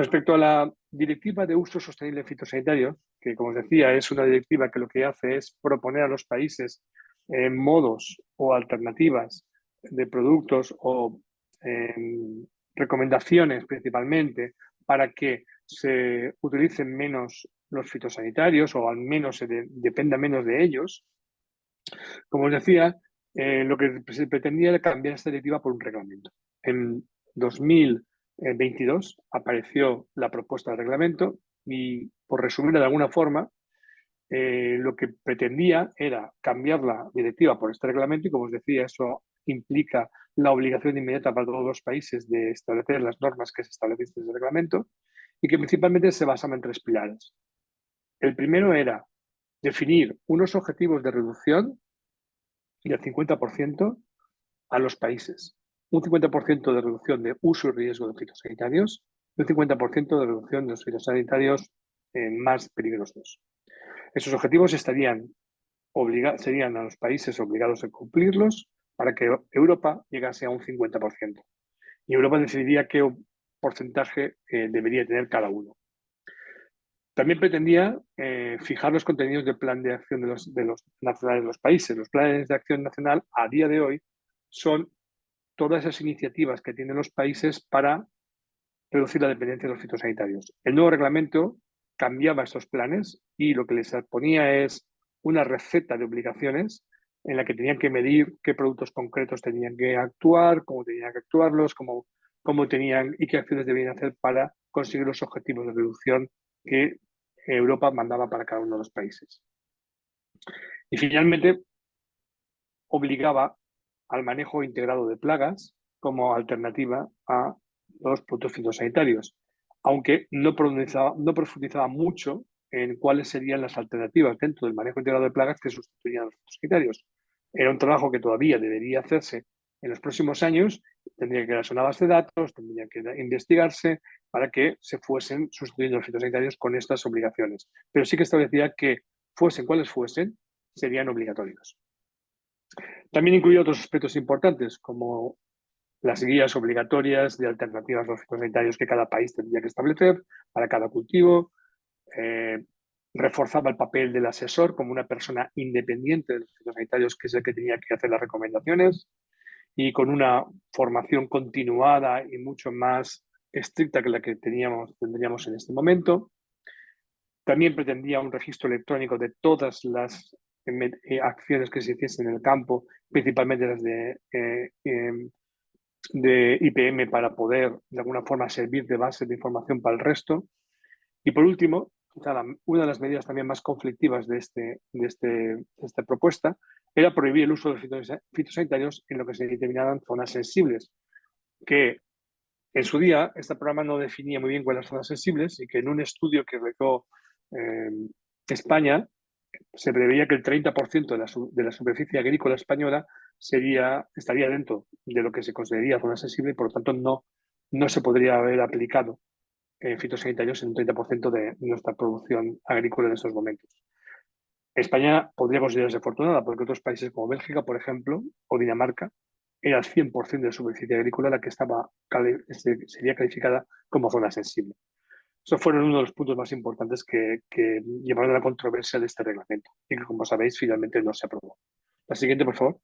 Respecto a la Directiva de Uso Sostenible de Fitosanitarios, que como os decía es una directiva que lo que hace es proponer a los países modos o alternativas de productos o recomendaciones principalmente para que se utilicen menos los fitosanitarios o al menos dependa menos de ellos. Como os decía, lo que se pretendía era cambiar esta directiva por un reglamento. En 2022 apareció la propuesta de reglamento y, por resumirlo de alguna forma, lo que pretendía era cambiar la directiva por este reglamento y, como os decía, eso implica la obligación inmediata para todos los países de establecer las normas que se establecen en ese reglamento y que principalmente se basaban en tres pilares. El primero era definir unos objetivos de reducción del 50% a los países. Un 50% de reducción de uso y riesgo de fitosanitarios y un 50% de reducción de los fitosanitarios más peligrosos. Esos objetivos serían a los países obligados a cumplirlos para que Europa llegase a un 50%. Y Europa decidiría qué porcentaje debería tener cada uno. También pretendía fijar los contenidos del plan de acción de los nacionales de los países. Los planes de acción nacional a día de hoy son todas esas iniciativas que tienen los países para reducir la dependencia de los fitosanitarios. El nuevo reglamento cambiaba estos planes y lo que les ponía es una receta de obligaciones en la que tenían que medir qué productos concretos tenían que actuar, cómo tenían que actuarlos, cómo tenían y qué acciones debían hacer para conseguir los objetivos de reducción que Europa mandaba para cada uno de los países. Y finalmente obligaba al manejo integrado de plagas como alternativa a los productos fitosanitarios, aunque no profundizaba mucho en cuáles serían las alternativas dentro del manejo integrado de plagas que sustituirían a los fitosanitarios. Era un trabajo que todavía debería hacerse en los próximos años, tendría que crearse una base de datos, tendría que investigarse para que se fuesen sustituyendo los fitosanitarios con estas obligaciones. Pero sí que establecía que fuesen cuales fuesen, serían obligatorios. También incluye otros aspectos importantes, como las guías obligatorias de alternativas a los fitosanitarios que cada país tendría que establecer para cada cultivo. Reforzaba el papel del asesor como una persona independiente de los fitosanitarios, que es el que tenía que hacer las recomendaciones, y con una formación continuada y mucho más estricta que la que tendríamos en este momento. También pretendía un registro electrónico de todas las acciones que se hiciesen en el campo, principalmente las de IPM, para poder de alguna forma servir de base de información para el resto. Y por último, quizá una de las medidas también más conflictivas de esta propuesta era prohibir el uso de los fitosanitarios en lo que se determinaban zonas sensibles, que en su día este programa no definía muy bien cuáles eran las zonas sensibles y que en un estudio que realizó España se preveía que el 30% de la superficie agrícola española estaría dentro de lo que se consideraría zona sensible y por lo tanto no se podría haber aplicado fitosanitarios en un 30% de nuestra producción agrícola en estos momentos. España podría considerarse afortunada porque otros países como Bélgica, por ejemplo, o Dinamarca, era el 100% de la superficie agrícola la que sería calificada como zona sensible. Esos fueron uno de los puntos más importantes que llevaron a la controversia de este reglamento y que, como sabéis, finalmente no se aprobó. La siguiente, por favor.